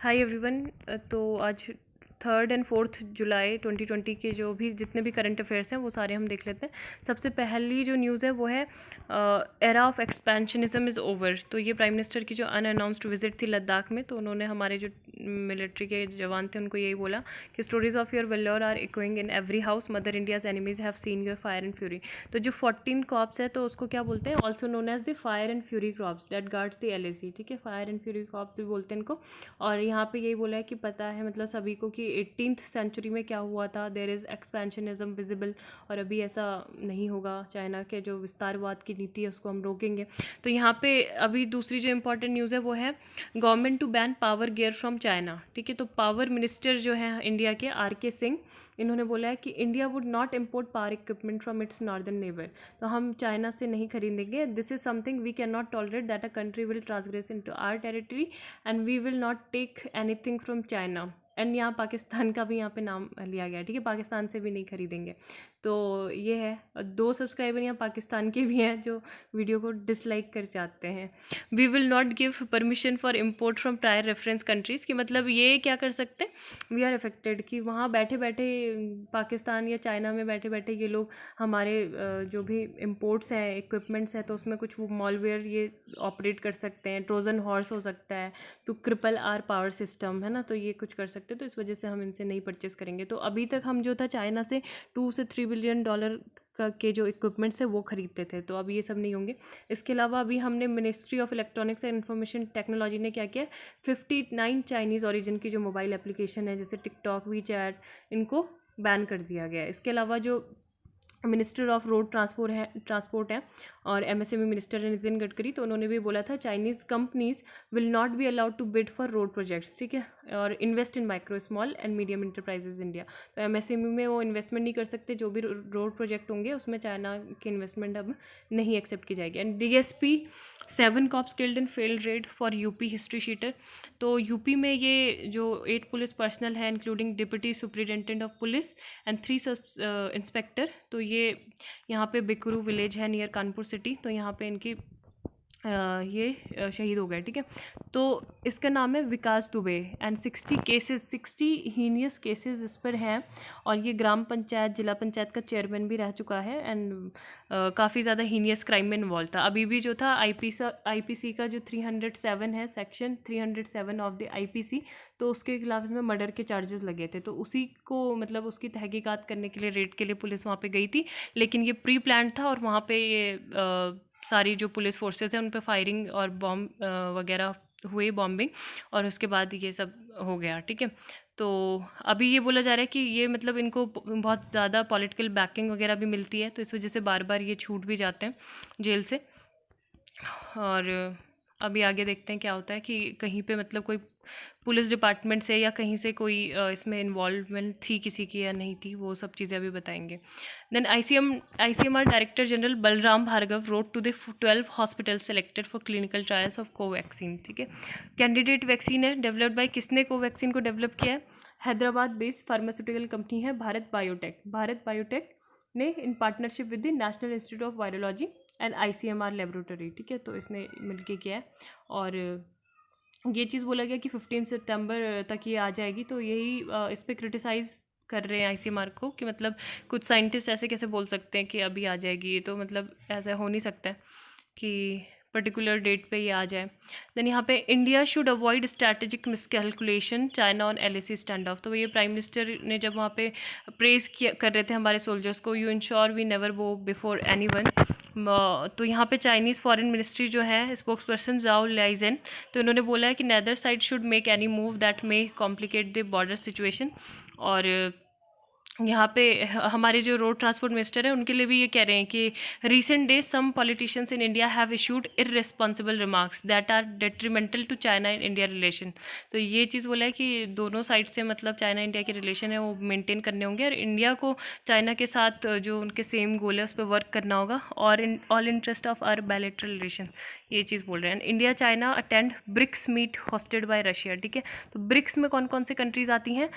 Hi everyone. तो आज 3 और 4 जुलाई 2020 के जो भी जितने भी करंट अफेयर्स हैं वो सारे हम देख लेते हैं। सबसे पहली जो न्यूज़ है वो है era of expansionism is over. तो ये प्राइम मिनिस्टर की जो अनअनाउंस्ड विजिट थी लद्दाख में, तो उन्होंने हमारे जो मिलिट्री के जवान थे उनको यही बोला कि stories of your valour are echoing in every house, mother India's enemies have seen your fire and fury. तो जो 14 क्रॉप्स है तो उसको क्या बोलते हैं, also known as the fire and fury corps that guards the LAC। ठीक है, फायर एंड फ्यूरी क्रॉप्स भी बोलते हैं इनको। और यहाँ पे यही बोला है कि पता है मतलब सभी को कि 18th सेंचुरी में क्या हुआ था, देयर इज़ एक्सपेंशनिज्म विजिबल, और अभी ऐसा नहीं होगा। चाइना के जो विस्तारवाद की नीति है उसको हम रोकेंगे। तो यहाँ पे अभी दूसरी जो इम्पोर्टेंट न्यूज़ है वो है government to ban power gear from China. ठीक है, तो पावर मिनिस्टर जो है इंडिया के RK सिंह, इन्होंने बोला है कि India would not import power equipment from its northern neighbour. तो हम चाइना से नहीं खरीदेंगे। This is something we can not tolerate that a country will transgress into our territory and we will not take anything from China. And यहाँ पाकिस्तान का भी यहाँ पे नाम लिया गया है। ठीक है, पाकिस्तान से भी नहीं खरीदेंगे। तो ये है। 2 सब्सक्राइबर यहाँ पाकिस्तान के भी हैं जो वीडियो को डिसलाइक कर जाते हैं। We will not give permission for import from prior reference countries. कि मतलब ये क्या कर सकते हैं, वी आर अफेक्टेड कि वहाँ बैठे बैठे पाकिस्तान या चाइना में बैठे बैठे ये लोग हमारे जो भी इम्पोर्ट्स हैं, इक्विपमेंट्स हैं, तो उसमें कुछ वो मॉलवेयर ये ऑपरेट कर सकते हैं। ट्रोजन हॉर्स हो सकता है to cripple our power system, है ना। तो ये कुछ कर सकते हैं, तो इस वजह से हम इनसे नहीं परचेस करेंगे। तो अभी तक हम जो था चाइना से $2 से $3 बिलियन के जो इक्विपमेंट्स है वो खरीदते थे, तो अब ये सब नहीं होंगे। इसके अलावा अभी हमने ministry of electronics and information technology ने क्या किया, 59 चाइनीज़ ओरिजिन की जो मोबाइल एप्लीकेशन है जैसे टिकटॉक, वीचैट, इनको बैन कर दिया गया है। इसके अलावा जो मिनिस्टर ऑफ रोड ट्रांसपोर्ट है और MSME मिनिस्टर है नितिन गडकरी, तो उन्होंने भी बोला था Chinese companies will not be allowed to bid for road projects. ठीक है, और invest in micro small and medium enterprises India. तो MSME में वो इन्वेस्टमेंट नहीं कर सकते। जो भी रोड प्रोजेक्ट होंगे उसमें चाइना की इन्वेस्टमेंट अब नहीं एक्सेप्ट की जाएगी। And DSP 7 cops killed in failed raid for UP history sheeter. तो UP में ये जो 8 पुलिस पर्सनल है including deputy superintendent of police and 3 sub inspector, तो ये यहाँ पे बिकरू विलेज है नियर कानपुर सिटी, तो यहाँ पे इनकी ये शहीद हो गए। ठीक है, तो इसका नाम है विकास दुबे एंड 60 हीनियस केसेस इस पर हैं। और ये ग्राम पंचायत, जिला पंचायत का चेयरमैन भी रह चुका है एंड काफ़ी ज़्यादा हीनियस क्राइम में इन्वॉल्व था। अभी भी जो था IPC का जो 307 है, सेक्शन 307 ऑफ द IPC, तो उसके खिलाफ इसमें मर्डर के चार्जेस लगे थे। तो उसी को मतलब उसकी तहकीकात करने के लिए रेड के लिए पुलिस वहाँ पे गई थी, लेकिन ये प्री प्लान था और वहाँ पे ये सारी जो पुलिस फोर्सेस हैं उन पे फायरिंग और बॉम्ब वगैरह हुए, बॉम्बिंग, और उसके बाद ये सब हो गया। ठीक है, तो अभी ये बोला जा रहा है कि ये मतलब इनको बहुत ज़्यादा पॉलिटिकल बैकिंग वगैरह भी मिलती है, तो इस वजह से बार बार ये छूट भी जाते हैं जेल से। और अभी आगे देखते हैं क्या होता है कि कहीं पे मतलब कोई पुलिस डिपार्टमेंट से या कहीं से कोई इसमें इन्वॉल्वमेंट थी किसी की या नहीं थी, वो सब चीज़ें अभी बताएंगे। Then ICMR director general Balram Bhargava wrote to the 12 hospital selected for clinical trials of Covaxin. ठीक है, कैंडिडेट वैक्सीन है डेवलप्ड बाय, किसने कोवैक्सीन को डेवलप किया है, हैदराबाद बेस्ड फार्मास्यूटिकल कंपनी है भारत बायोटेक ने in partnership with the national institute of virology and ICMR laboratory. ठीक है, तो इसने मिलके किया है। और ये चीज़ बोला गया कि 15 सितंबर तक ये आ जाएगी। तो यही इस पर क्रिटिसाइज़ कर रहे हैं ICMR को कि मतलब कुछ साइंटिस्ट ऐसे कैसे बोल सकते हैं कि अभी आ जाएगी, ये तो मतलब ऐसा हो नहीं सकता है कि पर्टिकुलर डेट पे ये आ जाए। देन यहाँ पे India should avoid strategic miscalculation China on LAC stand of. तो ये प्राइम मिनिस्टर ने जब वहाँ पे प्रेज़ किया कर रहे थे हमारे सोल्जर्स को, यू इंश्योर वी नेवर वो बिफोर एनीवन। तो यहाँ पे चाइनीज़ फॉरेन मिनिस्ट्री जो है स्पोक्स पर्सन जाओ लाइजेन, तो इन्होंने बोला है कि neither side should make any move that may complicate the border situation. और यहाँ पे हमारे जो रोड ट्रांसपोर्ट मिनिस्टर है उनके लिए भी ये कह रहे हैं कि recent days some politicians in India have issued irresponsible remarks that are detrimental to China in India relation. तो ये चीज़ बोला है कि दोनों साइड से मतलब चाइना इंडिया के रिलेशन है वो मेंटेन करने होंगे, और इंडिया को चाइना के साथ जो उनके सेम गोल है उस पर वर्क करना होगा, और in all interest of our bilateral relation. ये चीज़ बोल रहे हैं। India China attend BRICS meet hosted by Russia, ठीक है। तो ब्रिक्स में कौन कौन से कंट्रीज आती हैं?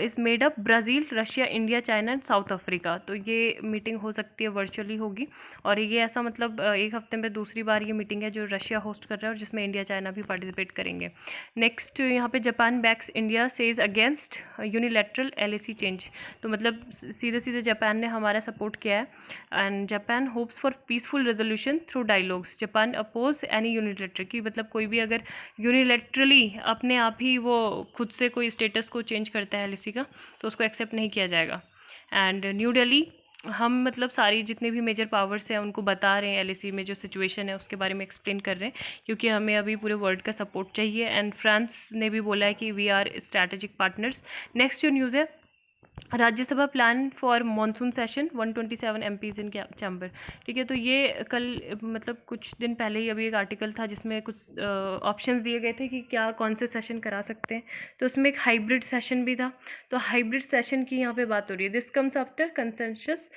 Is made up Brazil, Russia, India, China and south Africa. तो ये मीटिंग हो सकती है, वर्चुअली होगी, और ये ऐसा मतलब एक हफ्ते में दूसरी बार ये मीटिंग है जो रशिया होस्ट कर रहा है और जिसमें इंडिया चाइना भी पार्टिसिपेट करेंगे। नेक्स्ट यहाँ पे Japan backs India says against unilateral LAC change. तो मतलब सीधे सीधे जापान ने हमारा सपोर्ट किया है। And Japan hopes for peaceful resolution through dialogues. Japan oppose any unilateral, की मतलब कोई भी अगर यूनिलैटरली अपने आप ही वो खुद से कोई स्टेटस को चेंज करता है LAC का, तो उसको एक्सेप्ट नहीं किया जाएगा। एंड न्यू दिल्ली, हम मतलब सारी जितने भी मेजर पावर्स हैं उनको बता रहे हैं LAC में जो सिचुएशन है उसके बारे में एक्सप्लेन कर रहे हैं, क्योंकि हमें अभी पूरे वर्ल्ड का सपोर्ट चाहिए। एंड फ्रांस ने भी बोला है कि we are strategic partners. Next जो न्यूज़ है, Rajya Sabha plan for monsoon session 127 MPs in chamber, ठीक है। तो ये कल मतलब कुछ दिन पहले ही अभी एक आर्टिकल था जिसमें कुछ ऑप्शंस दिए गए थे कि क्या कौन से सेशन करा सकते हैं, तो उसमें एक हाइब्रिड सेशन भी था। तो हाइब्रिड सेशन की यहाँ पे बात हो रही है। This comes after consensus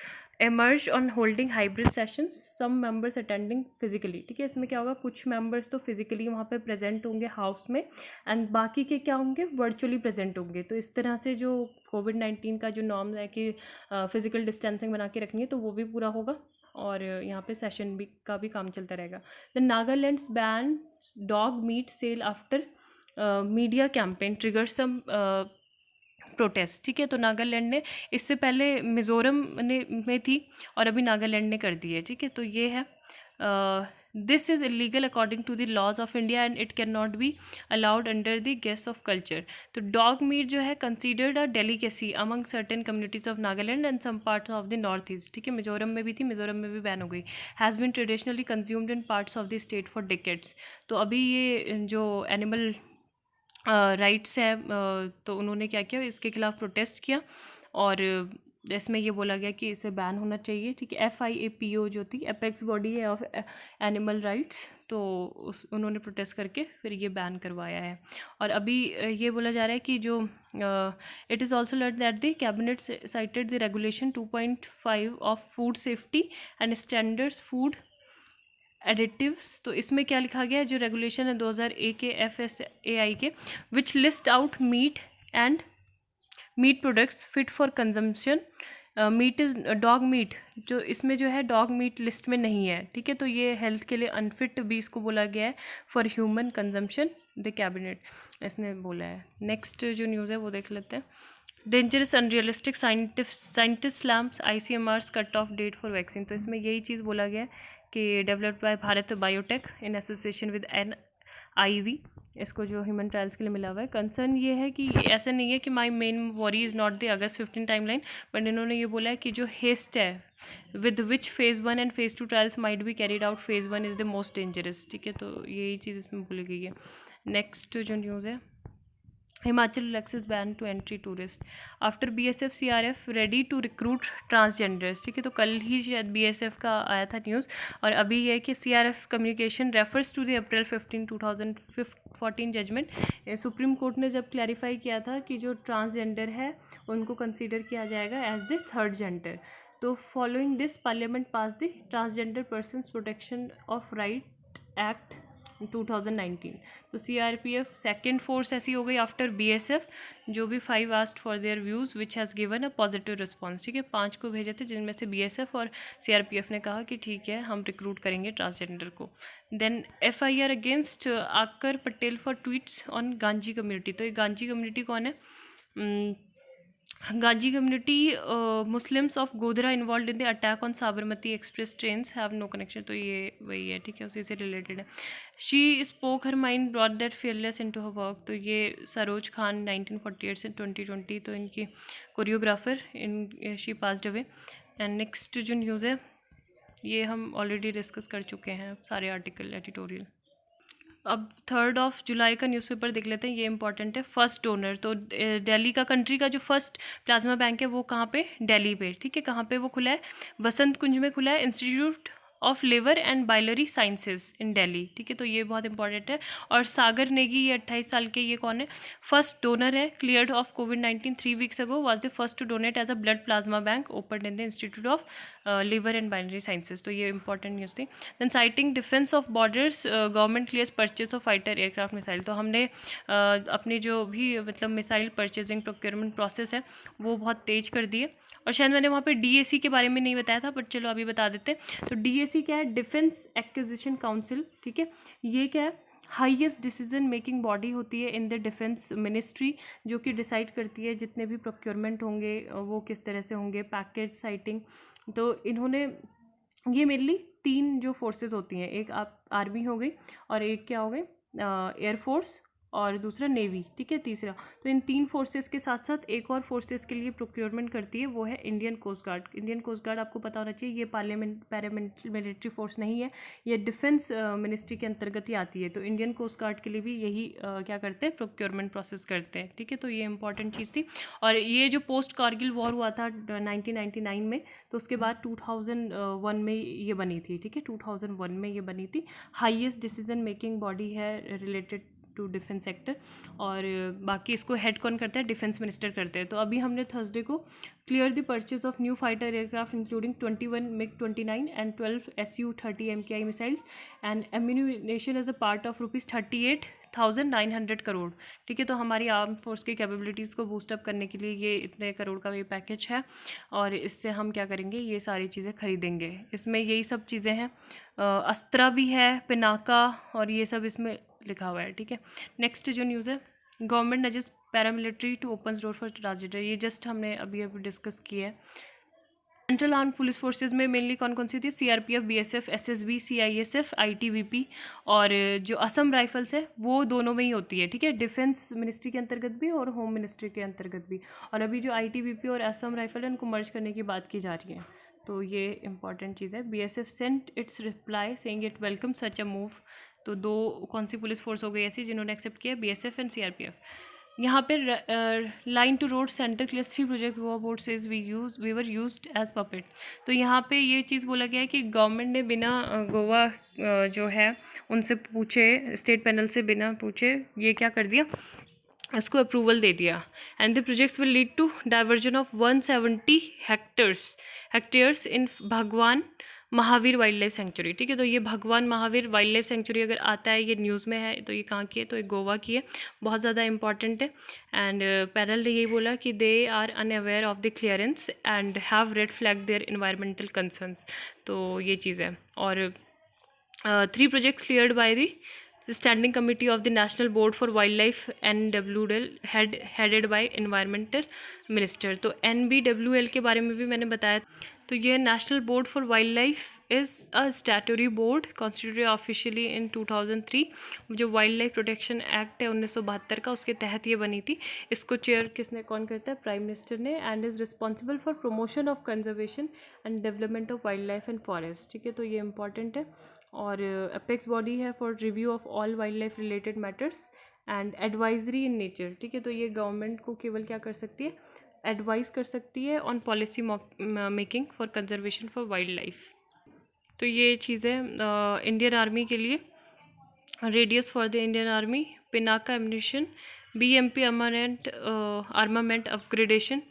emerged on holding hybrid sessions, some members attending physically, ठीक है। इसमें क्या होगा, कुछ मेंबर्स तो फिजिकली वहाँ पे प्रेजेंट होंगे हाउस में, एंड बाकी के क्या होंगे, वर्चुअली प्रेजेंट होंगे। तो इस तरह से जो कोविड-19 का जो नॉर्म्स है कि फिजिकल डिस्टेंसिंग बना के रखनी है, तो वो भी पूरा होगा, और यहाँ पे सेशन भी का भी काम चलता रहेगा। The Nagaland's ban dog meat sale after media campaign trigger some protest, ठीक है। तो नागालैंड ने, इससे पहले मिज़ोरम में थी और अभी नागालैंड ने कर दी है, ठीक है। तो ये है, this is illegal according to the laws of India and it can not be allowed under the guise of culture. तो डॉग मीट जो है considered a delicacy among certain communities of Nagaland and some parts of the north east, ठीक है। मिजोरम में भी थी, मिजोरम में भी बैन हो गई। Has been traditionally consumed in parts of the state for decades. तो अभी ये जो एनिमल राइट्स है, तो उन्होंने क्या किया, इसके खिलाफ प्रोटेस्ट किया, और इसमें ये बोला गया कि इसे बैन होना चाहिए, ठीक है। FIAPO जो थी, एपेक्स बॉडी है ऑफ एनिमल राइट्स, तो उन्होंने प्रोटेस्ट करके फिर ये बैन करवाया है। और अभी ये बोला जा रहा है कि जो it is also learn that the cabinet cited the regulation 2.5 of food safety and standards food additives. तो इसमें क्या लिखा गया है, जो रेगुलेशन है 2001 के FSAI के, which list out meat and meat products fit for consumption. Meat is dog meat, जो इसमें जो है डॉग मीट लिस्ट में नहीं है, ठीक है। तो ये हेल्थ के लिए अनफिट भी इसको बोला गया है for human consumption, the cabinet इसने बोला है। नेक्स्ट जो न्यूज़ है वो देख लेते हैं। Dangerous unrealistic scientist slams ICMR's cut off date for vaccine. तो इसमें यही चीज़ बोला गया है कि developed by Bharat Biotech in association with NIV, इसको जो ह्यूमन ट्रायल्स के लिए मिला हुआ है। कंसर्न ये है कि ऐसा नहीं है कि my main worry is not the August 15 timeline, but इन्होंने ये बोला है कि जो हेस्ट है with which phase 1 and phase 2 trials might be carried out, phase 1 is the most dangerous, ठीक है। तो यही चीज़ इसमें बोली गई है। नेक्स्ट जो न्यूज़ है, Himachal relaxes ban to entry tourist after BSF CRF ready to recruit transgenders, ठीक है। तो कल ही शायद BSF का आया था न्यूज़, और अभी ये है कि CRF communication refers to the April 15, 2014 judgement. Supreme court ने जब क्लैरिफाई किया था कि जो ट्रांसजेंडर है उनको कंसीडर किया जाएगा एज द थर्ड जेंडर। तो following this parliament pass the transgender persons protection of right act 2019। तो CRPF सेकेंड फोर्स ऐसी हो गई आफ्टर BSF, जो भी 5 asked for their views which has given a positive response, ठीक है। 5 को भेजे थे, जिनमें से BSF और CRPF ने कहा कि ठीक है हम रिक्रूट करेंगे ट्रांसजेंडर को। Then FIR against Aakar Patel for tweets on Ghanchi community. तो ये गांजी कम्युनिटी कौन है? Ghanchi community Muslims of Godhra involved in the attack on Sabarmati express trains have no connection. तो ये वही है, ठीक है, उसी से रिलेटेड है। She spoke her mind brought that fearless into her work. तो ये सरोज खान 1948 से 2020, तो इनकी choreographer in she passed away. And next जो न्यूज़ है ये हम ऑलरेडी डिस्कस कर चुके हैं सारे आर्टिकल एडिटोरियल। अब 3 जुलाई का न्यूज़पेपर देख लेते हैं, ये इंपॉर्टेंट है। फर्स्ट डोनर, तो दिल्ली का कंट्री का जो फर्स्ट प्लाज्मा बैंक है वो कहाँ पे? दिल्ली पे, ठीक है। कहाँ पे वो खुला है? वसंत कुंज में खुला है, institute of liver and biliary sciences इन दिल्ली, ठीक है। तो ये बहुत इंपॉर्टेंट है। और सागर नेगी, ये 28 साल के, ये कौन है? फर्स्ट डोनर है, क्लियर्ड ऑफ कोविड-19 3 weeks अगो, was the first to donate as a blood plasma bank open in the institute of liver and binary sciences. तो ये इंपॉर्टेंट न्यूज़ थी। Then citing defence of borders, government clears purchase of fighter aircraft missile. तो हमने अपनी जो भी मतलब missile purchasing procurement process है वो बहुत तेज कर दी है। और शायद मैंने वहाँ पे डीएसी के बारे में नहीं बताया था, बट चलो अभी बता देते हैं। तो डीएसी क्या है? डिफेंस एक्विजिशन काउंसिल, ठीक है। ये क्या है? हाईएस्ट डिसीजन मेकिंग बॉडी होती है इन द डिफेंस मिनिस्ट्री, जो कि डिसाइड करती है जितने भी प्रोक्योरमेंट होंगे वो किस तरह से होंगे, पैकेज साइटिंग। तो इन्होंने ये मेनली 3 जो फोर्सेस होती हैं, एक आप आर्मी हो गई और एक क्या हो गई एयरफोर्स और दूसरा नेवी, ठीक है, तीसरा। तो इन 3 फोर्सेस के साथ साथ एक और फोर्सेस के लिए प्रोक्योरमेंट करती है, वो है Indian coast guard. Indian coast guard आपको पता होना चाहिए, ये पैरामिलिट्री फोर्स नहीं है, ये डिफेंस मिनिस्ट्री के अंतर्गत ही आती है। तो इंडियन कोस्ट गार्ड के लिए भी यही क्या करते हैं? प्रोक्योरमेंट प्रोसेस करते हैं, ठीक है। तो ये इंपॉर्टेंट चीज़ थी। और ये जो पोस्ट कारगिल वॉर हुआ था 1999 में, तो उसके बाद 2001 में ये बनी थी, ठीक है, 2001 में ये बनी थी। हाईएस्ट डिसीजन मेकिंग बॉडी है रिलेटेड टू डिफेंस सेक्टर। और बाकी इसको हेड कौन करता है? डिफेंस मिनिस्टर करते हैं। तो अभी हमने थर्सडे को clear the purchase of new fighter aircraft including 21 MiG-29 and 12 Su-30 MKI missiles and ammunition as a part of ₹38,900 crore, ठीक है। तो हमारी आर्म फोर्स की कैपेबिलिटीज़ को बूस्टअप करने के लिए ये इतने करोड़ का ये पैकेज है, और इससे हम क्या करेंगे? ये सारी चीज़ें खरीदेंगे। इसमें यही सब चीज़ें हैं, अस्त्रा भी है, पिनाका, और ये सब इसमें लिखा हुआ है, ठीक है। नेक्स्ट जो न्यूज़ है, government nudges paramilitary to open door for transgender, ये जस्ट हमने अभी डिस्कस किया है। सेंट्रल आर्म पुलिस फोर्सेज में मेनली कौन कौन सी थी? CRPF, BSF, SSB, CISF, ITBP, और जो असम राइफल्स है वो दोनों में ही होती है, ठीक है, डिफेंस मिनिस्ट्री के अंतर्गत भी और होम मिनिस्ट्री के अंतर्गत भी। और अभी जो आईटीबीपी और असम राइफल है उनको मर्ज करने की बात की जा रही है। तो ये इंपॉर्टेंट चीज़ है। BSF Saint it's reply saying it welcome such a move. तो 2 कौन सी पुलिस फोर्स हो गई ऐसी जिन्होंने एक्सेप्ट किया? BSF and CRPF. यहाँ पे line to road centre clear 3 project Goa board says we were used as puppet. तो यहाँ पे ये चीज़ बोला गया है कि गवर्नमेंट ने बिना गोवा जो है उनसे पूछे, स्टेट पैनल से बिना पूछे ये क्या कर दिया? इसको अप्रूवल दे दिया। And the projects will lead to diversion of 170 hectares in Bhagwan Mahavir wild life sanctuary, ठीक है। तो ये भगवान महावीर वाइल्ड लाइफ सेंचुरी अगर आता है, ये न्यूज़ में है, तो ये कहाँ की है? तो ये गोवा की है, बहुत ज़्यादा इंपॉर्टेंट है। एंड पैनल ने यही बोला कि they are unaware of the clearance and have red flag their environmental concerns. तो ये चीज़ है। और 3 projects cleared by the standing committee of the national board for wildlife NWL headed by environmental minister. तो NBWL के बारे में भी मैंने बताया। तो ये national board for wildlife is a statutory board constituted officially in 2003। जो वाइल्ड लाइफ प्रोटेक्शन एक्ट है 1972 का, उसके तहत ये बनी थी। इसको चेयर किसने कौन करता है? प्राइम मिनिस्टर ने। And is responsible for promotion of conservation and development of wild life and forest, ठीक है। तो ये इंपॉर्टेंट है। और अपेक्स बॉडी है for review of all wild life related matters and advisory in nature, ठीक है। तो ये गवर्नमेंट को केवल क्या कर सकती है? एडवाइस कर सकती है on policy making for conservation for wild life. तो ये चीज़ें इंडियन आर्मी के लिए, radius for the Indian army, Pinaka ammunition, BMP armament upgradation,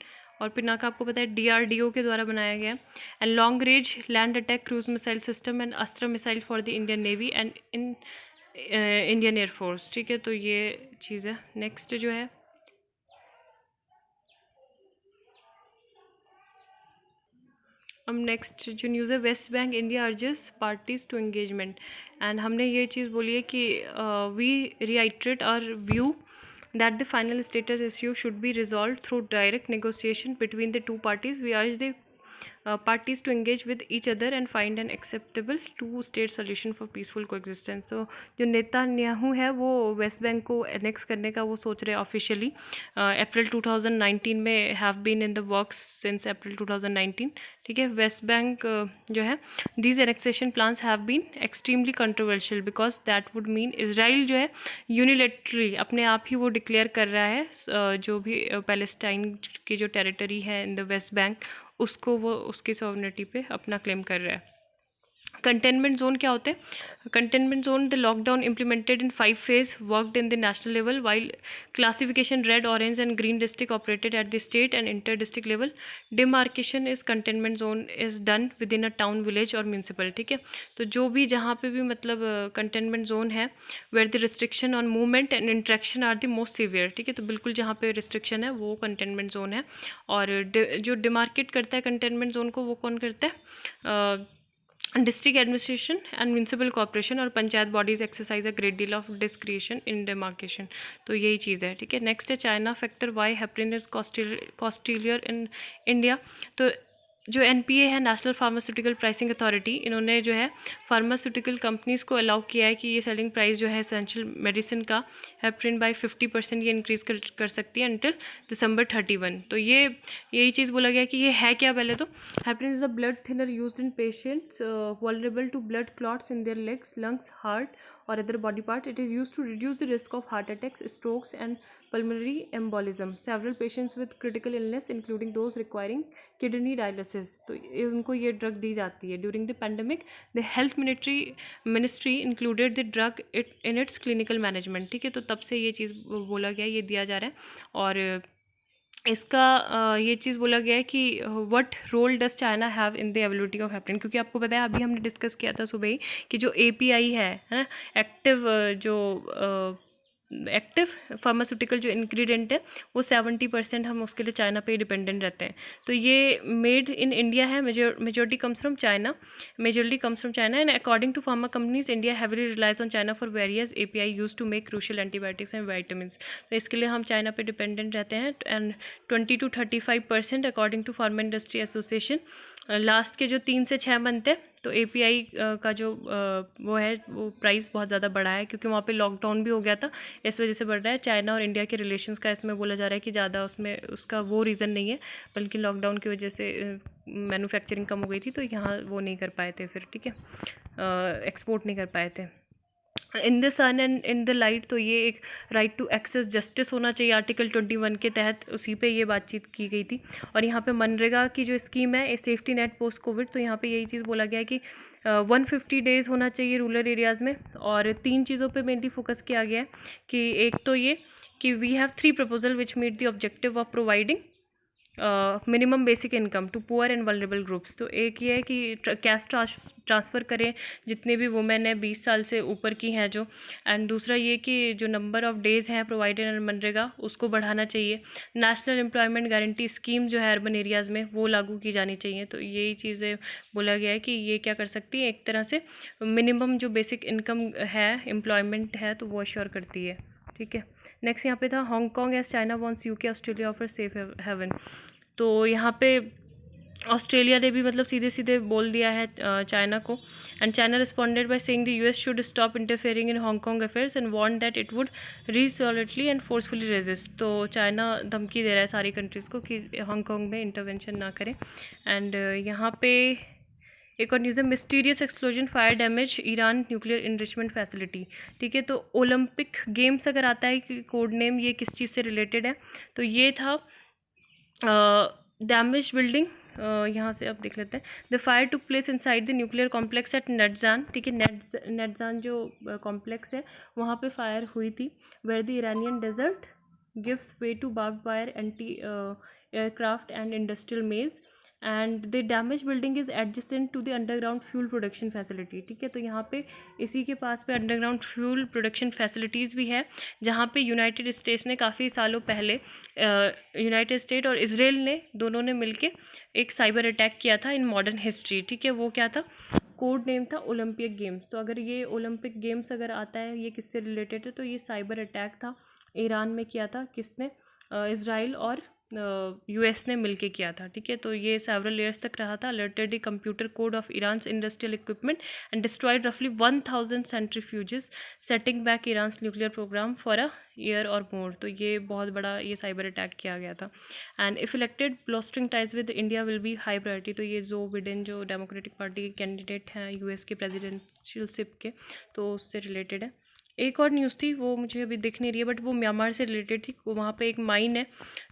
और पिनाका आपको पता है DRDO के द्वारा बनाया गया है। And long range land attack cruise missile system and Astra missile for the Indian navy and Indian air force, ठीक है। तो ये चीज़ है। नेक्स्ट जो है, अब नेक्स्ट जो न्यूज़ है, West Bank India urges parties to engagement. And हमने ये चीज़ बोली है कि we reiterate our view that the final status issue should be resolved through direct negotiation between the 2 parties. We urge the parties to engage with each other and find an acceptable two-state solution for peaceful coexistence. तो जो Netanyahu है वो West Bank को annex करने का वो सोच रहे हैं ऑफिशियली। अप्रैल 2019 में have been in the works since April 2019, ठीक है। वेस्ट बैंक जो है, these annexation plans have been extremely controversial because that would mean Israel जो है यूनिलेटरली अपने आप ही वो डिक्लेयर कर रहा है जो भी पैलेस्टाइन की जो टेरिटरी है इन द वेस्ट बैंक, उसको वो उसकी सॉवरेनिटी पे अपना क्लेम कर रहा है। कंटेनमेंट जोन क्या होते हैं? Containment zone, the lockdown implemented in 5 phase, worked in the national level, while classification red, orange and green district operated at the state and inter district level. Demarcation is containment zone is done within a town, village और municipal. ठीक है, तो जो भी जहाँ पे भी मतलब कंटेनमेंट जोन है, where the restriction on movement and interaction are the most severe. ठीक है, तो बिल्कुल जहाँ पे रिस्ट्रिक्शन है वो कंटेनमेंट जोन है. और जो डिमार्केट करता है कंटेनमेंट जोन को, वो कौन करता है? District administration and municipal corporation और panchayat bodies exercise a great deal of discretion in demarcation. तो यही चीज़ है. ठीक है, नेक्स्ट है China factor, why heparin is costlier in India. तो जो NPA है, नेशनल फार्मास्यूटिकल प्राइसिंग अथॉरिटी, इन्होंने जो है फार्मास्यूटिकल कंपनीज़ को अलाउ किया है कि ये सेलिंग प्राइस जो है एसेंशियल मेडिसिन का हेपरिन बाय 50% ये इंक्रीज़ कर सकती है अंटिल December 31. तो यही चीज़ बोला गया कि ये है क्या. पहले तो heparin is a blood thinner used in patients vulnerable to blood clots in their legs, lungs, heart or other body parts. It is used to reduce the risk of heart attacks, strokes and pulmonary embolism. Several patients with critical illness, including those requiring kidney dialysis, तो उनको ये drug दी जाती है. During the pandemic the health ministry included the drug in its clinical management. ठीक है, तो तब से ये चीज़ बोला गया, ये दिया जा रहा है. और इसका ये चीज़ बोला गया है कि what role does China have in the ability of heparin. क्योंकि आपको पता है, अभी हमने डिस्कस किया था सुबह ही कि जो API है ना, एक्टिव फार्मास्यूटिकल जो इंग्रेडिएंट है, वो 70% हम उसके लिए चाइना पे डिपेंडेंट रहते हैं. तो ये मेड इन इंडिया है, majority comes from China, and according to pharma companies India heavily relies on China for various API use to make crucial antibiotics and vitamin. तो इसके लिए हम चाइना पे डिपेंडेंट रहते हैं. And 20 to 35% according to pharma industry association. Last के जो 3 से 6 मंथ है, तो API का जो वो है, वो प्राइस बहुत ज़्यादा बढ़ा है, क्योंकि वहाँ पे लॉकडाउन भी हो गया था, इस वजह से बढ़ रहा है. चाइना और इंडिया के रिलेशंस का इसमें बोला जा रहा है कि ज़्यादा उसमें उसका वो रीज़न नहीं है, बल्कि लॉकडाउन की वजह से मैन्युफैक्चरिंग कम हो गई थी, तो यहाँ वो नहीं कर पाए थे फिर. ठीक है, एक्सपोर्ट नहीं कर पाए थे. In the sun and in the light, तो ये एक राइट टू एक्सेस जस्टिस होना चाहिए आर्टिकल 21 के तहत, उसी पे ये बातचीत की गई थी. और यहाँ पे मनरेगा की जो स्कीम है, सेफ्टी नेट पोस्ट कोविड, तो यहाँ पे यही चीज़ बोला गया है कि 150 डेज़ होना चाहिए रूरल एरियाज़ में. और 3 चीज़ों पे मेनली फोकस किया गया है कि एक तो ये कि we have 3 proposal which meet the objective of providing minimum basic income to poor and vulnerable groups. तो एक ये है कि कैश ट्रांसफ़र करें जितने भी वुमेन हैं 20 साल से ऊपर की हैं जो. एंड दूसरा ये कि जो नंबर ऑफ़ डेज़ हैं प्रोवाइडेड अंडर मनरेगा, उसको बढ़ाना चाहिए. नेशनल एम्प्लॉयमेंट गारंटी स्कीम जो है अर्बन एरियाज़ में, वो लागू की जानी चाहिए. तो यही चीज़ें बोला गया है कि ये क्या कर सकती है, एक तरह से मिनिमम जो बेसिक इनकम है, एम्प्लॉयमेंट है, तो वो अश्योर करती है. ठीक है, नेक्स्ट यहाँ पे था Hong Kong as China wants UK Australia offer safe haven. तो यहाँ पे ऑस्ट्रेलिया ने भी मतलब सीधे सीधे बोल दिया है चाइना को. And China responded by saying the US should stop interfering in Hong Kong affairs and want that it would resolutely and forcefully resist. तो चाइना धमकी दे रहा है सारी कंट्रीज़ को कि हांगकॉन्ग में इंटरवेंशन ना करें. एंड यहाँ पे एक और न्यूज़ है, mysterious explosion fire damage Iran nuclear enrichment facility. ठीक है, तो ओलंपिक गेम्स अगर आता है कि कोड नेम, ये किस चीज़ से रिलेटेड है, तो ये था डैमेज बिल्डिंग. यहाँ से अब देख लेते हैं. The fire took place inside the nuclear complex at Natanz. ठीक है, नेटजान जो कॉम्प्लेक्स है, वहाँ पे फायर हुई थी. Where the Iranian desert gives way to barb wire, anti aircraft and industrial maze. And the damaged building is adjacent to the underground fuel production facility. ठीक है, तो यहाँ पे इसी के पास पे अंडरग्राउंड फ्यूल प्रोडक्शन फैसिलिटीज़ भी है, जहाँ पे यूनाइटेड स्टेट्स ने काफ़ी सालों पहले यूनाइटेड स्टेट और इजराइल ने दोनों ने मिलके एक साइबर अटैक किया था इन मॉडर्न हिस्ट्री. ठीक है, वो क्या था, कोड नेम था ओलंपिक गेम्स. तो अगर ये ओलंपिक गेम्स अगर आता है, ये किससे रिलेटेड है, तो ये साइबर अटैक था, ईरान में किया था किसने, इजराइल और US ने मिलके किया था. ठीक है, तो ये सेवरल ईयर्स तक रहा था. Alerted the computer code of Iran's industrial equipment and destroyed रफली 1000 centrifuges, setting back Iran's nuclear programme for a year और मोर. तो ये बहुत बड़ा ये साइबर अटैक किया गया था. And if elected, bolstering ties with India will be high priority. तो ये जो बिडेन जो डेमोक्रेटिक पार्टी के कैंडिडेट हैं US के प्रेजिडेंशियलशिप के, तो उससे रिलेटेड है. एक और न्यूज़ थी, वो मुझे अभी दिख नहीं रही है, बट वो म्यांमार से रिलेटेड थी. वहाँ पे एक माइन है,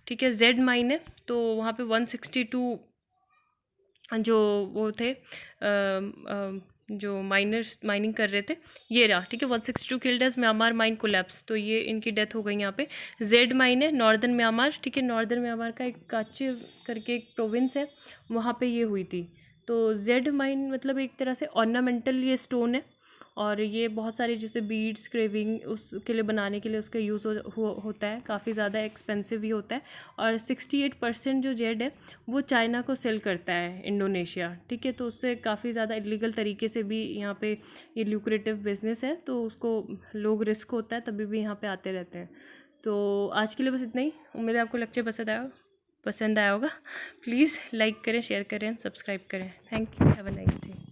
ठीक है, जेड माइन है. तो वहाँ पे 162 जो वो थे जो माइनिंग कर रहे थे, ये रहा, ठीक है। 162 killed as Myanmar mine collapse, तो ये इनकी डेथ हो गई यहाँ पे। जेड माइन है नॉर्दर्न म्यांमार, ठीक है, नॉर्दर्न म्यांमार का एक काची करके एक प्रोविंस है, वहाँ पे ये हुई थी। तो जेड माइन मतलब एक तरह से ऑर्नामेंटल ये स्टोन है, और ये बहुत सारे जैसे बीड्स क्रेविंग उसके लिए बनाने के लिए उसका यूज़ होता है, काफ़ी ज़्यादा एक्सपेंसिव भी होता है। और 68% जो जेड है वो चाइना को सेल करता है, इंडोनेशिया, ठीक है। तो उससे काफ़ी ज़्यादा इलीगल तरीके से भी यहाँ पे ये ल्यूक्रेटिव बिजनेस है, तो उसको लोग रिस्क होता है तभी भी यहाँ पे आते रहते हैं। तो आज के लिए बस इतना ही। उम्मीद है आपको लेक्चर पसंद आया होगा। प्लीज़ लाइक करें, शेयर करें, सब्सक्राइब करें। Thank you, have a nice day.